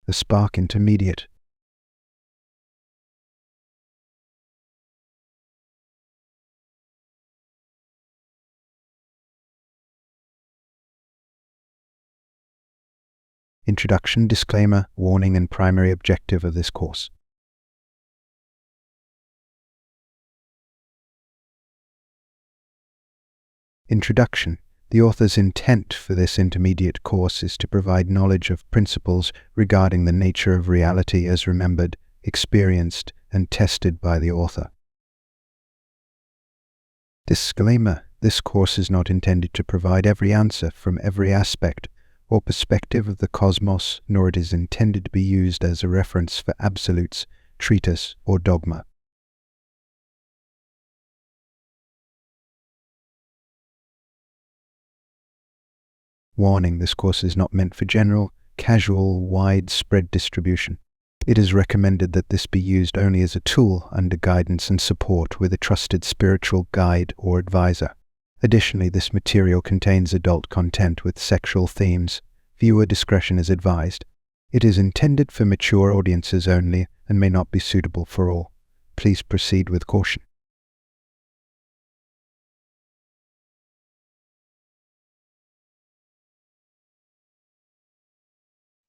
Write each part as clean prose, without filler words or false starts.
The spark intermediate. Introduction, disclaimer, warning, and primary objective of this course. Introduction. The author's intent for this intermediate course is to provide knowledge of principles regarding the nature of reality as remembered, experienced, and tested by the author. Disclaimer. This course is not intended to provide every answer from every aspect or perspective of the cosmos, nor it is intended to be used as a reference for absolutes, treatise, or dogma. Warning: this course is not meant for general, casual, widespread distribution. It is recommended that this be used only as a tool under guidance and support with a trusted spiritual guide or advisor. Additionally, this material contains adult content with sexual themes. Viewer discretion is advised. It is intended for mature audiences only and may not be suitable for all. Please proceed with caution.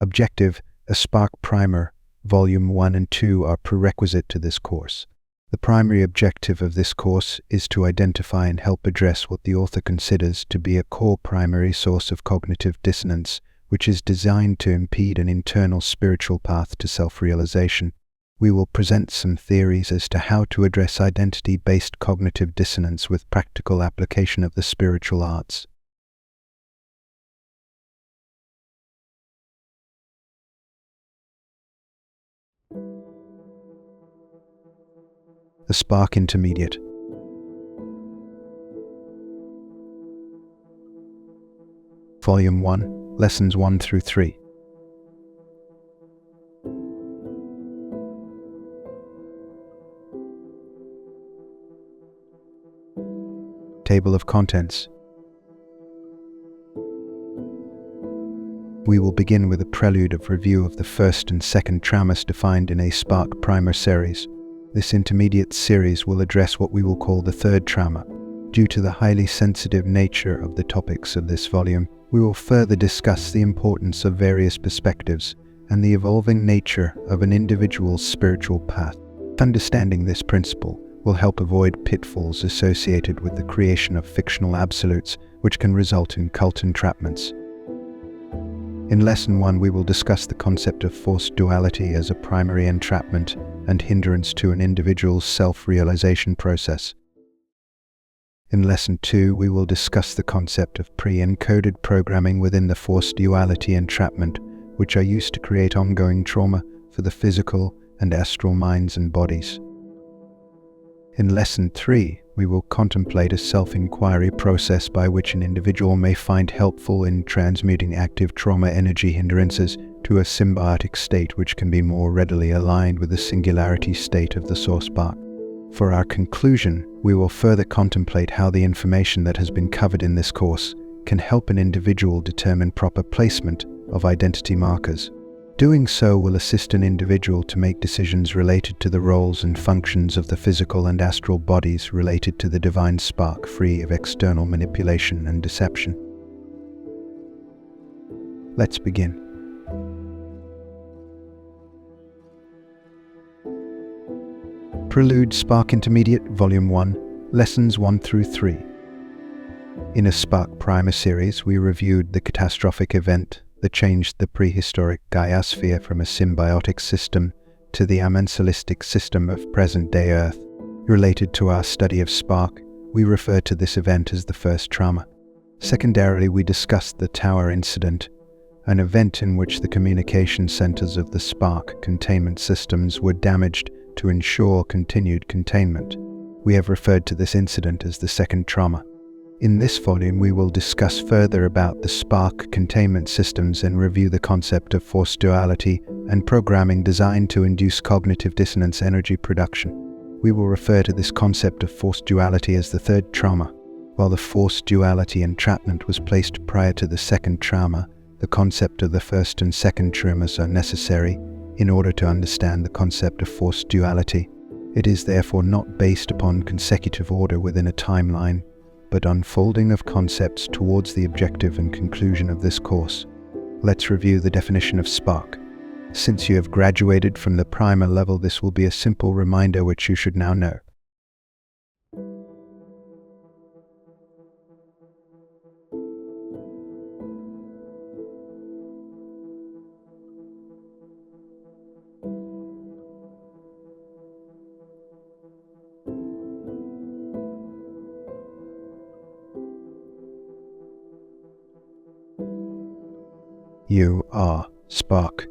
Objective: a Spark Primer, Volume 1 and 2 are prerequisite to this course. The primary objective of this course is to identify and help address what the author considers to be a core primary source of cognitive dissonance, which is designed to impede an internal spiritual path to self-realization. We will present some theories as to how to address identity-based cognitive dissonance with practical application of the spiritual arts. The Spark Intermediate. Volume 1, Lessons 1 through 3. Table of Contents. We will begin with a prelude of review of the first and second traumas defined in a Spark Primer series. This intermediate series will address what we will call the third trauma. Due to the highly sensitive nature of the topics of this volume, we will further discuss the importance of various perspectives and the evolving nature of an individual's spiritual path. Understanding this principle will help avoid pitfalls associated with the creation of fictional absolutes, which can result in cult entrapments. In Lesson 1, we will discuss the concept of forced duality as a primary entrapment and hindrance to an individual's self-realization process. In Lesson 2, we will discuss the concept of pre-encoded programming within the forced duality entrapment, which are used to create ongoing trauma for the physical and astral minds and bodies. In Lesson 3, we will contemplate a self-inquiry process by which an individual may find helpful in transmuting active trauma energy hindrances to a symbiotic state which can be more readily aligned with the singularity state of the source spark. For our conclusion, we will further contemplate how the information that has been covered in this course can help an individual determine proper placement of identity markers. Doing so will assist an individual to make decisions related to the roles and functions of the physical and astral bodies related to the divine spark, free of external manipulation and deception. Let's begin. Prelude, Spark Intermediate, Volume 1, Lessons 1 through 3. In a Spark Primer series, we reviewed the catastrophic event that changed the prehistoric Gaia-sphere from a symbiotic system to the amensalistic system of present-day Earth. Related to our study of spark, we refer to this event as the first trauma. Secondarily, we discussed the Tower Incident, an event in which the communication centers of the spark containment systems were damaged to ensure continued containment. We have referred to this incident as the second trauma. In this volume, we will discuss further about the spark containment systems and review the concept of forced duality and programming designed to induce cognitive dissonance energy production. We will refer to this concept of forced duality as the third trauma. While the forced duality entrapment was placed prior to the second trauma, The concept of the first and second traumas are necessary in order to understand the concept of force duality. It is therefore not based upon consecutive order within a timeline, but unfolding of concepts towards the objective and conclusion of this course. Let's review the definition of spark. Since you have graduated from the primer level, this will be a simple reminder which you should now know. You are spark.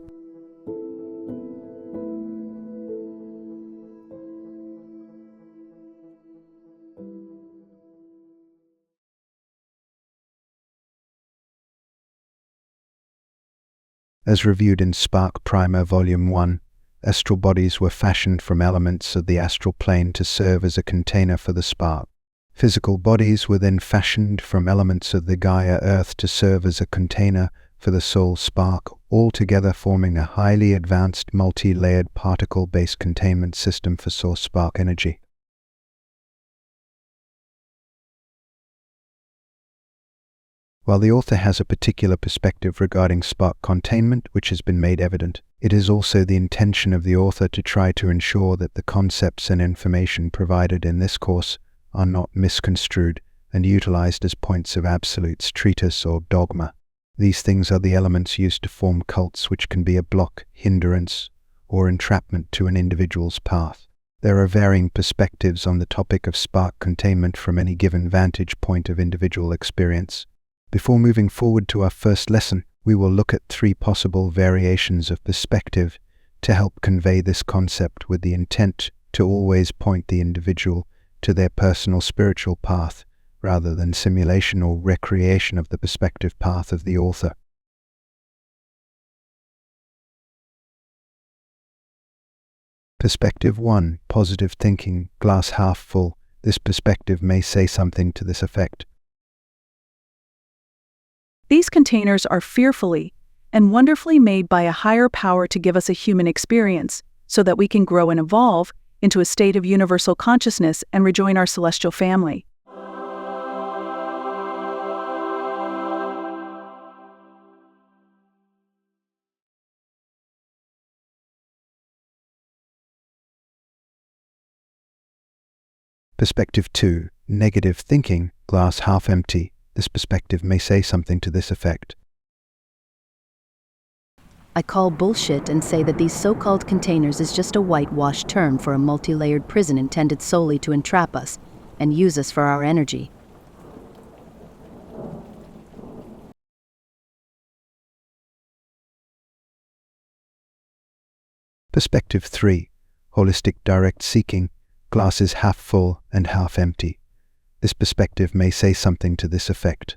As reviewed in Spark Primer Volume 1, astral bodies were fashioned from elements of the astral plane to serve as a container for the spark. Physical bodies were then fashioned from elements of the Gaia Earth to serve as a container for the soul spark, altogether forming a highly advanced multi-layered particle-based containment system for source spark energy. While the author has a particular perspective regarding spark containment, which has been made evident, it is also the intention of the author to try to ensure that the concepts and information provided in this course are not misconstrued and utilized as points of absolutes, treatise, or dogma. These things are the elements used to form cults, which can be a block, hindrance, or entrapment to an individual's path. There are varying perspectives on the topic of spark containment from any given vantage point of individual experience. Before moving forward to our first lesson, we will look at 3 possible variations of perspective to help convey this concept with the intent to always point the individual to their personal spiritual path, rather than simulation or recreation of the perspective path of the author. Perspective 1. Positive thinking, glass half full. This perspective may say something to this effect. These containers are fearfully and wonderfully made by a higher power to give us a human experience, so that we can grow and evolve into a state of universal consciousness and rejoin our celestial family. Perspective 2. Negative thinking, glass half empty. This perspective may say something to this effect. I call bullshit and say that these so-called containers is just a whitewashed term for a multi-layered prison intended solely to entrap us and use us for our energy. Perspective 3. Holistic direct seeking, glass is half full and half empty. This perspective may say something to this effect.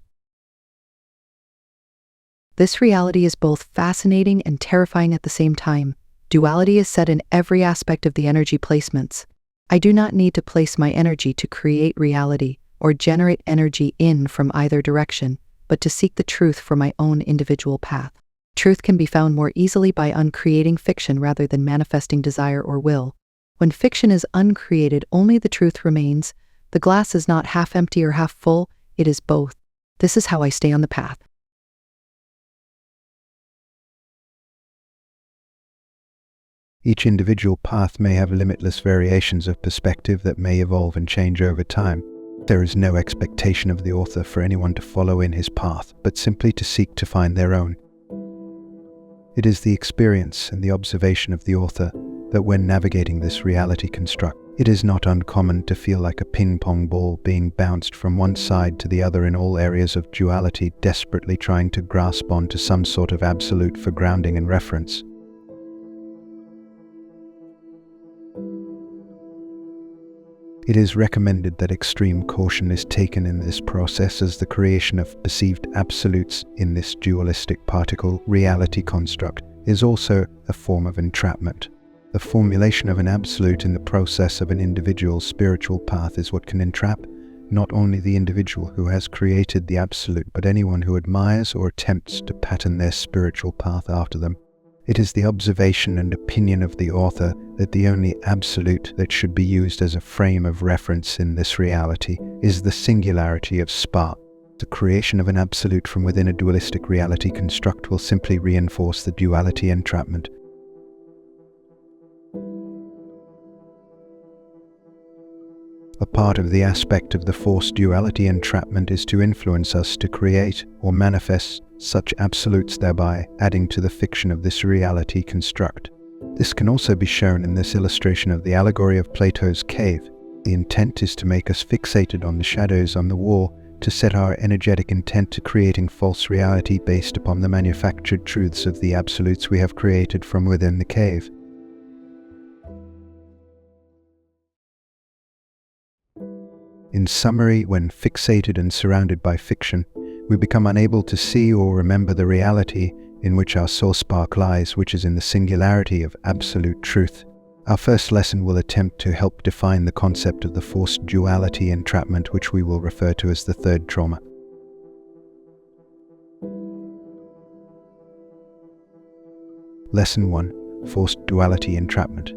This reality is both fascinating and terrifying at the same time. Duality is set in every aspect of the energy placements. I do not need to place my energy to create reality or generate energy in from either direction, but to seek the truth for my own individual path. Truth can be found more easily by uncreating fiction rather than manifesting desire or will. When fiction is uncreated, only the truth remains. The glass is not half empty or half full, it is both. This is how I stay on the path. Each individual path may have limitless variations of perspective that may evolve and change over time. There is no expectation of the author for anyone to follow in his path, but simply to seek to find their own. It is the experience and the observation of the author that when navigating this reality construct, it is not uncommon to feel like a ping-pong ball being bounced from one side to the other in all areas of duality, desperately trying to grasp onto some sort of absolute for grounding and reference. It is recommended that extreme caution is taken in this process, as the creation of perceived absolutes in this dualistic particle reality construct is also a form of entrapment. The formulation of an absolute in the process of an individual's spiritual path is what can entrap, not only the individual who has created the Absolute, but anyone who admires or attempts to pattern their spiritual path after them. It is the observation and opinion of the author that the only Absolute that should be used as a frame of reference in this reality is the singularity of spark. The creation of an Absolute from within a dualistic reality construct will simply reinforce the duality entrapment. A part of the aspect of the forced duality entrapment is to influence us to create or manifest such absolutes, thereby adding to the fiction of this reality construct. This can also be shown in this illustration of the allegory of Plato's cave. The intent is to make us fixated on the shadows on the wall, to set our energetic intent to creating false reality based upon the manufactured truths of the absolutes we have created from within the cave. In summary, when fixated and surrounded by fiction, we become unable to see or remember the reality in which our soul spark lies, which is in the singularity of absolute truth. Our first lesson will attempt to help define the concept of the forced duality entrapment, which we will refer to as the third trauma. Lesson 1. Forced duality entrapment.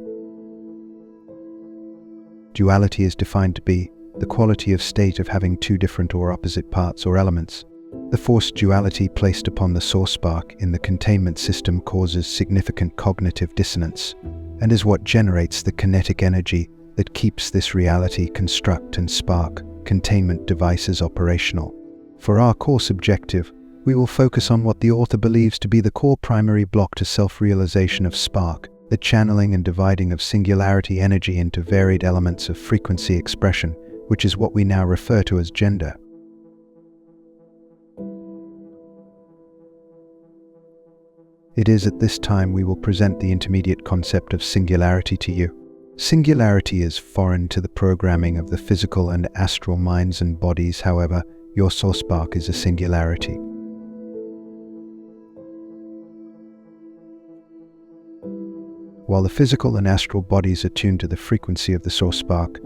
Duality is defined to be the quality of state of having two different or opposite parts or elements. The forced duality placed upon the source spark in the containment system causes significant cognitive dissonance, and is what generates the kinetic energy that keeps this reality construct and spark containment devices operational. For our course objective, we will focus on what the author believes to be the core primary block to self-realization of spark, the channeling and dividing of singularity energy into varied elements of frequency expression, which is what we now refer to as gender. It is at this time we will present the intermediate concept of singularity to you. Singularity is foreign to the programming of the physical and astral minds and bodies. However, your source spark is a singularity. While the physical and astral bodies are tuned to the frequency of the source spark,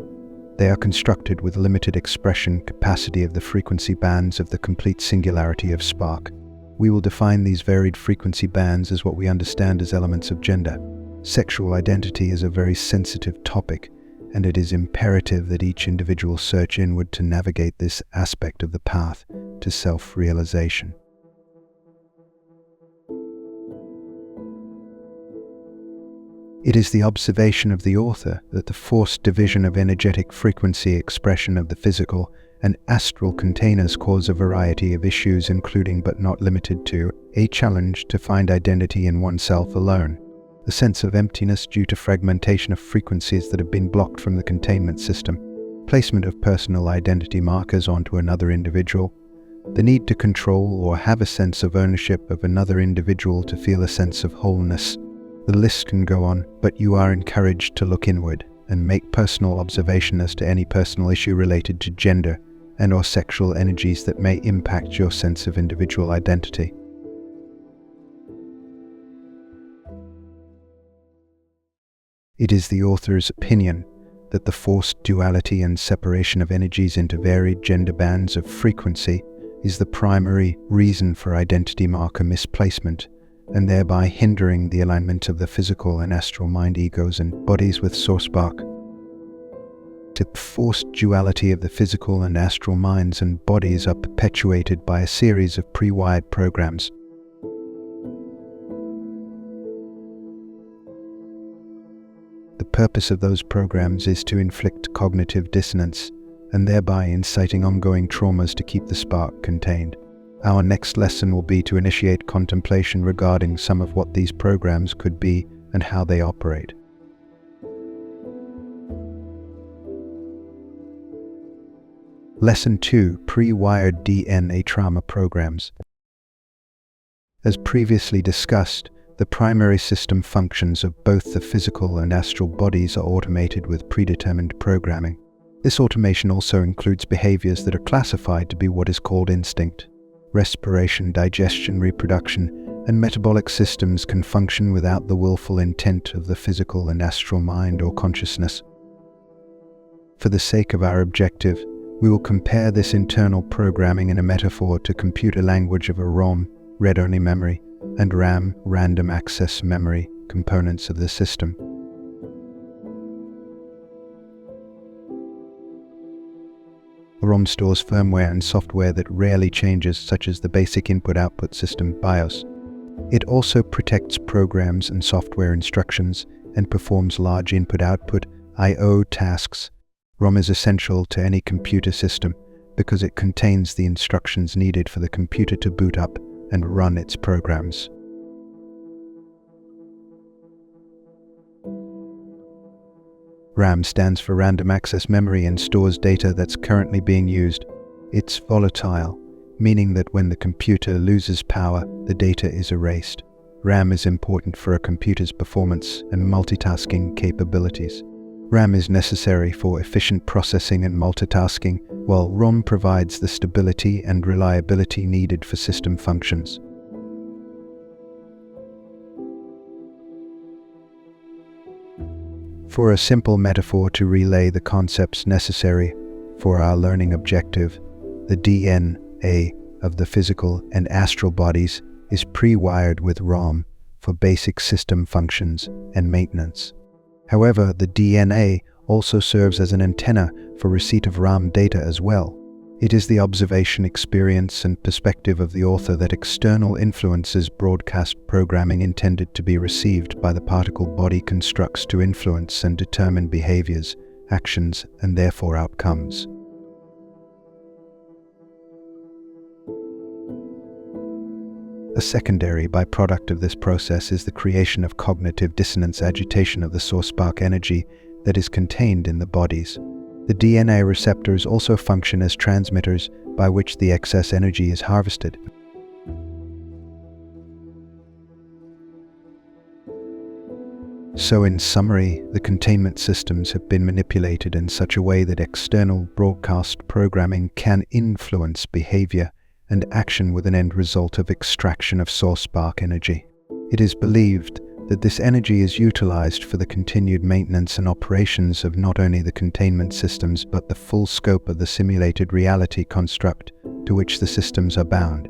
they are constructed with limited expression capacity of the frequency bands of the complete singularity of spark. We will define these varied frequency bands as what we understand as elements of gender. Sexual identity is a very sensitive topic, and it is imperative that each individual search inward to navigate this aspect of the path to self-realization. It is the observation of the author that the forced division of energetic frequency expression of the physical and astral containers cause a variety of issues, including but not limited to a challenge to find identity in oneself alone, the sense of emptiness due to fragmentation of frequencies that have been blocked from the containment system, placement of personal identity markers onto another individual, the need to control or have a sense of ownership of another individual to feel a sense of wholeness. The list can go on, but you are encouraged to look inward and make personal observation as to any personal issue related to gender and or sexual energies that may impact your sense of individual identity. It is the author's opinion that the forced duality and separation of energies into varied gender bands of frequency is the primary reason for identity marker misplacement, and thereby hindering the alignment of the physical and astral mind egos and bodies with source spark. The forced duality of the physical and astral minds and bodies are perpetuated by a series of pre-wired programs. The purpose of those programs is to inflict cognitive dissonance, and thereby inciting ongoing traumas to keep the spark contained. Our next lesson will be to initiate contemplation regarding some of what these programs could be and how they operate. Lesson 2. Pre-wired DNA trauma programs. As previously discussed, the primary system functions of both the physical and astral bodies are automated with predetermined programming. This automation also includes behaviors that are classified to be what is called instinct. Respiration, digestion, reproduction, and metabolic systems can function without the willful intent of the physical and astral mind or consciousness. For the sake of our objective, We will compare this internal programming in a metaphor to computer language of a ROM, read-only memory, and RAM, random access memory, components of the system. A ROM stores firmware and software that rarely changes, such as the basic input-output system BIOS. It also protects programs and software instructions and performs large input-output I/O tasks. ROM is essential to any computer system because it contains the instructions needed for the computer to boot up and run its programs. RAM stands for random access memory and stores data that's currently being used. It's volatile, meaning that when the computer loses power, the data is erased. RAM is important for a computer's performance and multitasking capabilities. RAM is necessary for efficient processing and multitasking, while ROM provides the stability and reliability needed for system functions. For a simple metaphor to relay the concepts necessary for our learning objective, the DNA of the physical and astral bodies is pre-wired with ROM for basic system functions and maintenance. However, the DNA also serves as an antenna for receipt of RAM data as well. It is the observation, experience, and perspective of the author that external influences broadcast programming intended to be received by the particle body constructs to influence and determine behaviors, actions, and therefore outcomes. A secondary byproduct of this process is the creation of cognitive dissonance agitation of the source spark energy that is contained in the bodies. The DNA receptors also function as transmitters by which the excess energy is harvested. So in summary, the containment systems have been manipulated in such a way that external broadcast programming can influence behavior and action with an end result of extraction of source spark energy. It is believed that this energy is utilized for the continued maintenance and operations of not only the containment systems but the full scope of the simulated reality construct to which the systems are bound.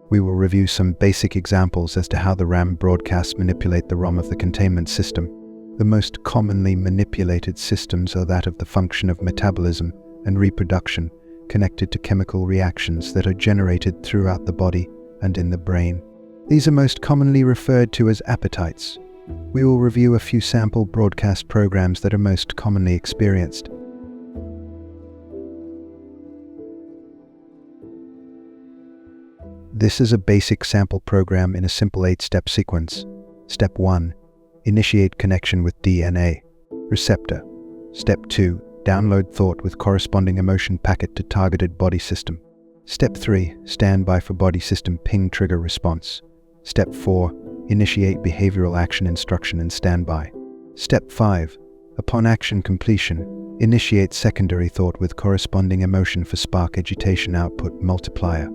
We will review some basic examples as to how the RAM broadcasts manipulate the ROM of the containment system. The most commonly manipulated systems are that of the function of metabolism and reproduction, connected to chemical reactions that are generated throughout the body and in the brain. These are most commonly referred to as appetites. We will review a few sample broadcast programs that are most commonly experienced. This is a basic sample program in a simple 8-step sequence. Step 1. Initiate connection with DNA receptor. Step 2. Download thought with corresponding emotion packet to targeted body system. Step 3. Standby for body system ping trigger response. Step 4. Initiate behavioral action instruction and standby. Step 5. Upon action completion, initiate secondary thought with corresponding emotion for spark agitation output multiplier.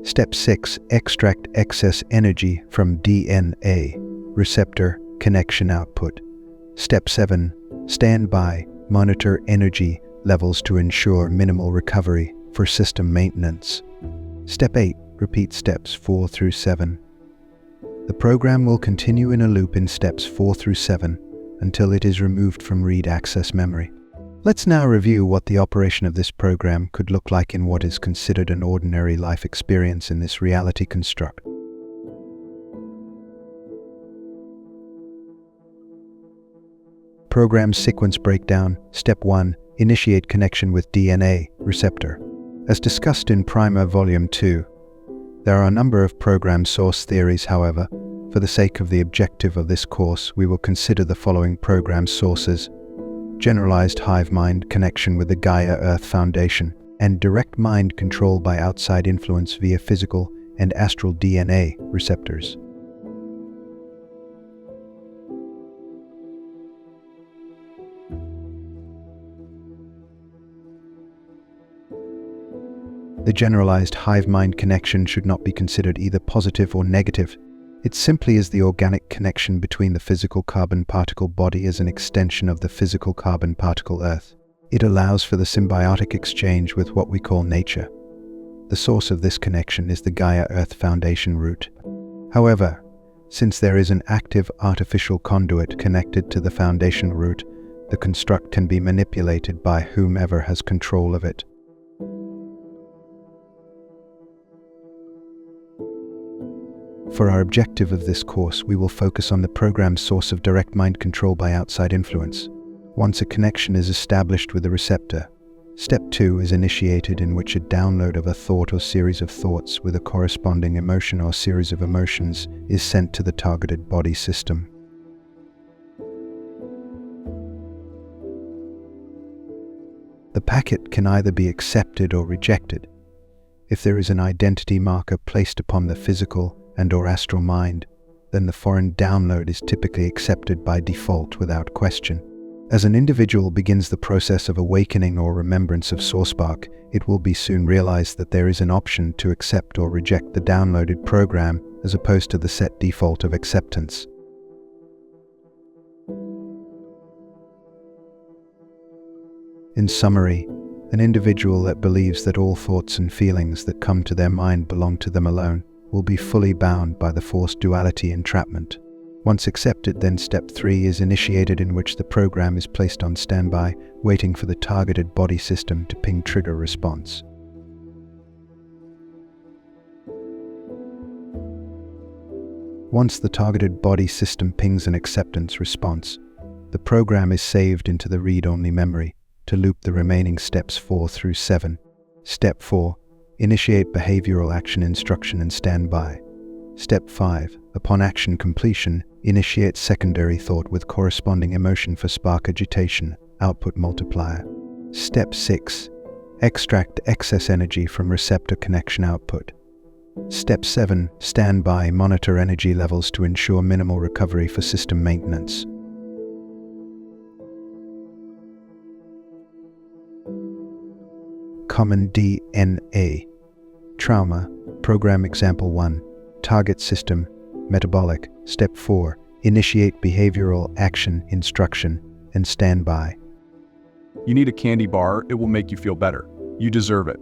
Step 6. Extract excess energy from DNA receptor connection output. Step 7. Standby. Monitor energy levels to ensure minimal recovery for system maintenance. Step 8. Repeat steps 4 through 7. The program will continue in a loop in steps 4 through 7 until it is removed from read access memory. Let's now review what the operation of this program could look like in what is considered an ordinary life experience in this reality construct. Program sequence breakdown. Step 1. Initiate connection with DNA receptor. As discussed in Primer Volume 2, there are a number of program source theories. However, for the sake of the objective of this course, we will consider the following program sources: generalized hive mind connection with the Gaia Earth Foundation, and direct mind control by outside influence via physical and astral DNA receptors. The generalized hive mind connection should not be considered either positive or negative. It simply is the organic connection between the physical carbon particle body as an extension of the physical carbon particle Earth. It allows for the symbiotic exchange with what we call nature. The source of this connection is the Gaia-Earth Foundation root. However, since there is an active artificial conduit connected to the foundation root, the construct can be manipulated by whomever has control of it. For our objective of this course, we will focus on the program's source of direct mind control by outside influence. Once a connection is established with the receptor, Step 2 is initiated, in which a download of a thought or series of thoughts with a corresponding emotion or series of emotions is sent to the targeted body system. The packet can either be accepted or rejected. If there is an identity marker placed upon the physical and/or astral mind, then the foreign download is typically accepted by default without question. As an individual begins the process of awakening or remembrance of SourceSpark, it will be soon realized that there is an option to accept or reject the downloaded program, as opposed to the set default of acceptance. In summary, an individual that believes that all thoughts and feelings that come to their mind belong to them alone will be fully bound by the forced duality entrapment. Once accepted, then Step 3 is initiated, in which the program is placed on standby, waiting for the targeted body system to ping trigger response. Once the targeted body system pings an acceptance response, the program is saved into the read-only memory to loop the remaining steps 4 through 7. Step 4. Initiate behavioral action instruction and standby. Step 5. Upon action completion, initiate secondary thought with corresponding emotion for spark agitation, output multiplier. Step 6. Extract excess energy from receptor connection output. Step 7. Standby, monitor energy levels to ensure minimal recovery for system maintenance. Common DNA. Trauma. Program example 1. Target system. Metabolic. Step 4. Initiate behavioral action instruction and standby. You need a candy bar, it will make you feel better. You deserve it.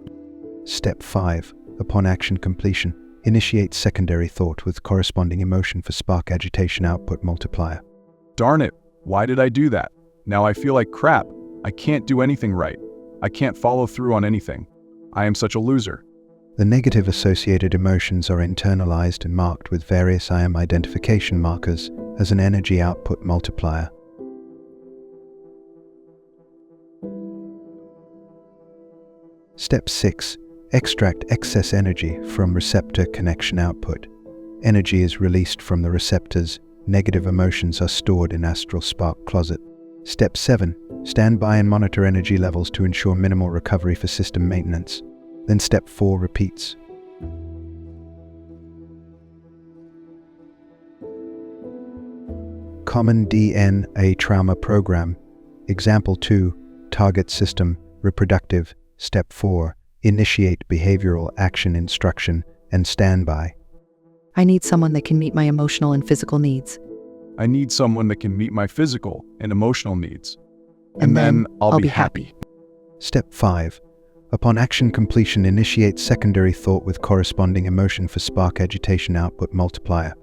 Step 5. Upon action completion, initiate secondary thought with corresponding emotion for spark agitation output multiplier. Darn it, why did I do that? Now I feel like crap. I can't do anything right. I can't follow through on anything. I am such a loser. The negative associated emotions are internalized and marked with various I am identification markers as an energy output multiplier. Step 6. Extract excess energy from receptor connection output. Energy is released from the receptors. Negative emotions are stored in astral spark closet. Step 7. Stand by and monitor energy levels to ensure minimal recovery for system maintenance. Then Step 4 repeats. Common DNA trauma program. Example 2. Target system. Reproductive. Step 4. Initiate behavioral action instruction and standby. I need someone that can meet my emotional and physical needs. I need someone that can meet my physical and emotional needs. And then I'll be happy. Step 5. Upon action completion, initiate secondary thought with corresponding emotion for spark agitation output multiplier.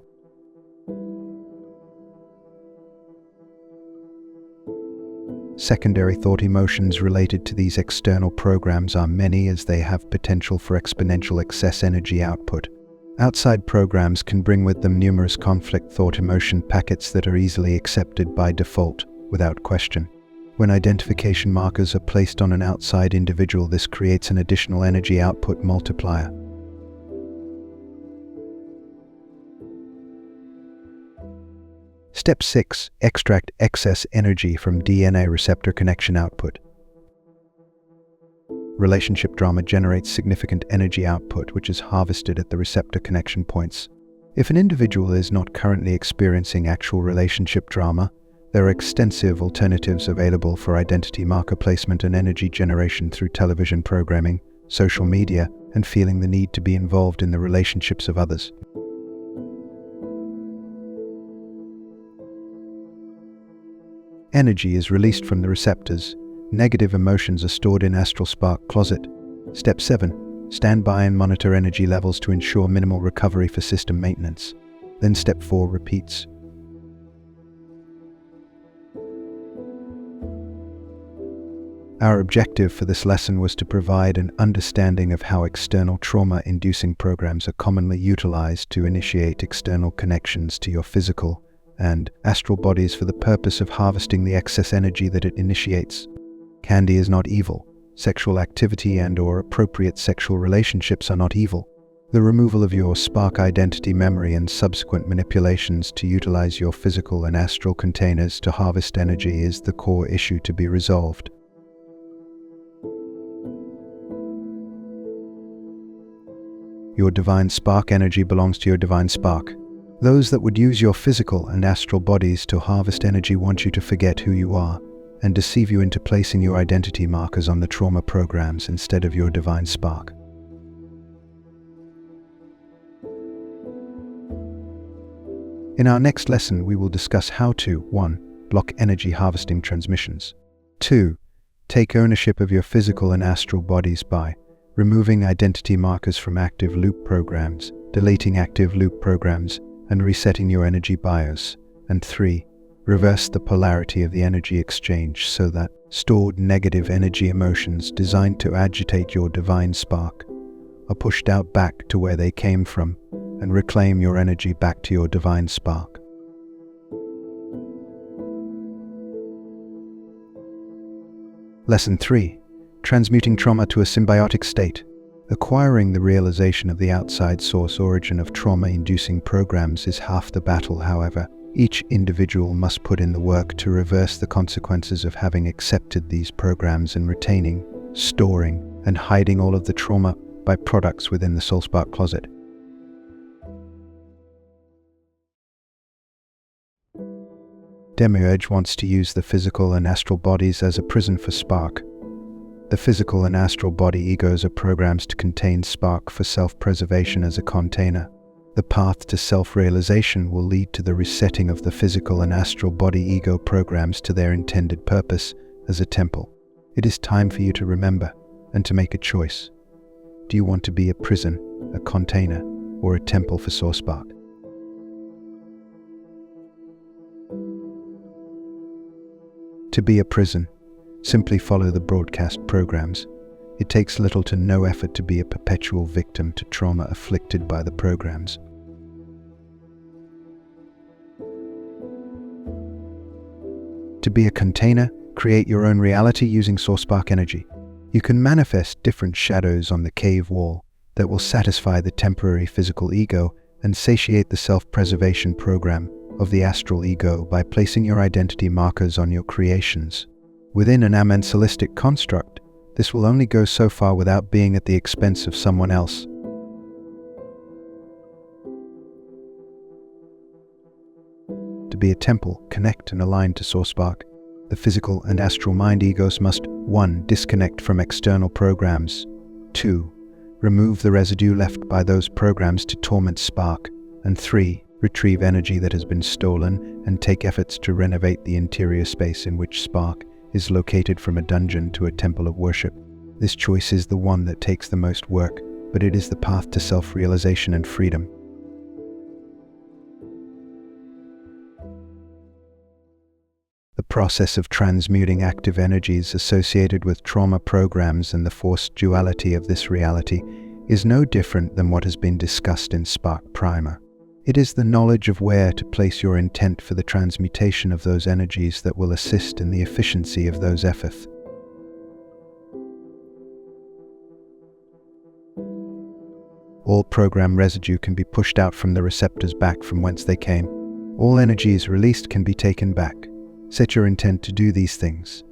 Secondary thought emotions related to these external programs are many, as they have potential for exponential excess energy output. Outside programs can bring with them numerous conflict thought emotion packets that are easily accepted by default, without question. When identification markers are placed on an outside individual, this creates an additional energy output multiplier. Step 6. Extract excess energy from DNA receptor connection output. Relationship drama generates significant energy output, which is harvested at the receptor connection points. If an individual is not currently experiencing actual relationship drama, there are extensive alternatives available for identity marker placement and energy generation through television programming, social media, and feeling the need to be involved in the relationships of others. Energy is released from the receptors. Negative emotions are stored in astral spark closet. Step 7. Stand by and monitor energy levels to ensure minimal recovery for system maintenance. Then step 4 repeats. Our objective for this lesson was to provide an understanding of how external trauma-inducing programs are commonly utilized to initiate external connections to your physical and astral bodies for the purpose of harvesting the excess energy that it initiates. Candy is not evil. Sexual activity and/or appropriate sexual relationships are not evil. The removal of your spark identity memory and subsequent manipulations to utilize your physical and astral containers to harvest energy is the core issue to be resolved. Your divine spark energy belongs to your divine spark. Those that would use your physical and astral bodies to harvest energy want you to forget who you are and deceive you into placing your identity markers on the trauma programs instead of your divine spark. In our next lesson, we will discuss how to 1. Block energy harvesting transmissions. 2. Take ownership of your physical and astral bodies by removing identity markers from active loop programs, deleting active loop programs, and resetting your energy BIOS. And 3. Reverse the polarity of the energy exchange so that stored negative energy emotions designed to agitate your divine spark are pushed out back to where they came from and reclaim your energy back to your divine spark. Lesson 3. Transmuting trauma to a symbiotic state. Acquiring the realization of the outside source origin of trauma-inducing programs is half the battle, however. Each individual must put in the work to reverse the consequences of having accepted these programs and retaining, storing, and hiding all of the trauma byproducts within the soul spark closet. Demiurge wants to use the physical and astral bodies as a prison for spark. The physical and astral body egos are programs to contain spark for self-preservation as a container. The path to self-realization will lead to the resetting of the physical and astral body ego programs to their intended purpose as a temple. It is time for you to remember and to make a choice. Do you want to be a prison, a container, or a temple for source spark? To be a prison, simply follow the broadcast programs. It takes little to no effort to be a perpetual victim to trauma afflicted by the programs. To be a container, create your own reality using source spark energy. You can manifest different shadows on the cave wall that will satisfy the temporary physical ego and satiate the self-preservation program of the astral ego by placing your identity markers on your creations. Within an amensalistic construct, this will only go so far without being at the expense of someone else. To be a temple, connect and align to source spark. The physical and astral mind egos must 1. Disconnect from external programs. 2. Remove the residue left by those programs to torment spark. And 3. Retrieve energy that has been stolen and take efforts to renovate the interior space in which spark is located from a dungeon to a temple of worship. This choice is the one that takes the most work, but it is the path to self-realization and freedom. The process of transmuting active energies associated with trauma programs and the forced duality of this reality is no different than what has been discussed in Spark Primer. It is the knowledge of where to place your intent for the transmutation of those energies that will assist in the efficiency of those efforts. All program residue can be pushed out from the receptors back from whence they came. All energies released can be taken back. Set your intent to do these things.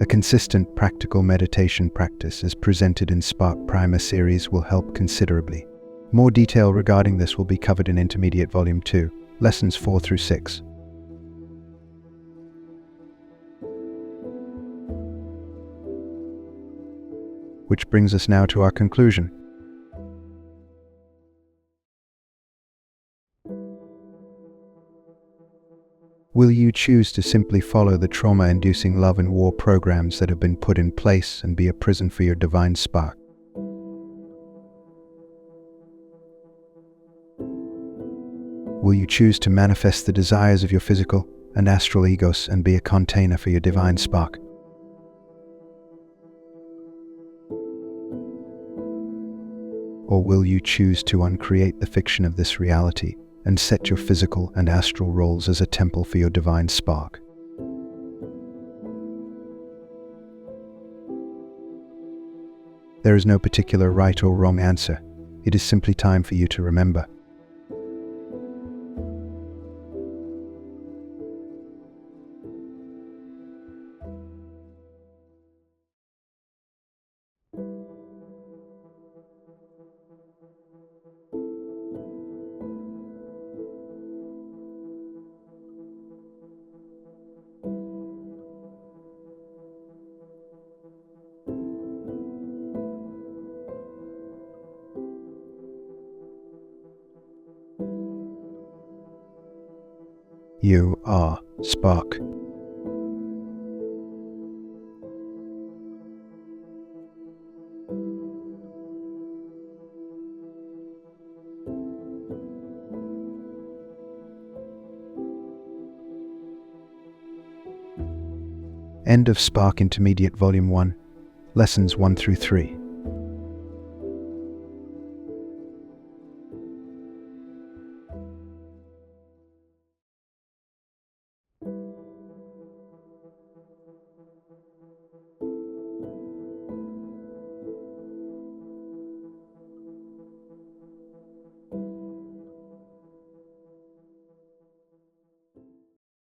A consistent practical meditation practice as presented in Spark Primer series will help considerably. More detail regarding this will be covered in Intermediate Volume 2, Lessons 4 through 6. Which brings us now to our conclusion. Will you choose to simply follow the trauma-inducing love and war programs that have been put in place and be a prison for your divine spark? Will you choose to manifest the desires of your physical and astral egos and be a container for your divine spark? Or will you choose to uncreate the fiction of this reality and set your physical and astral roles as a temple for your divine spark? There is no particular right or wrong answer. It is simply time for you to remember. You are spark. End of Spark Intermediate Volume 1, Lessons 1 through 3.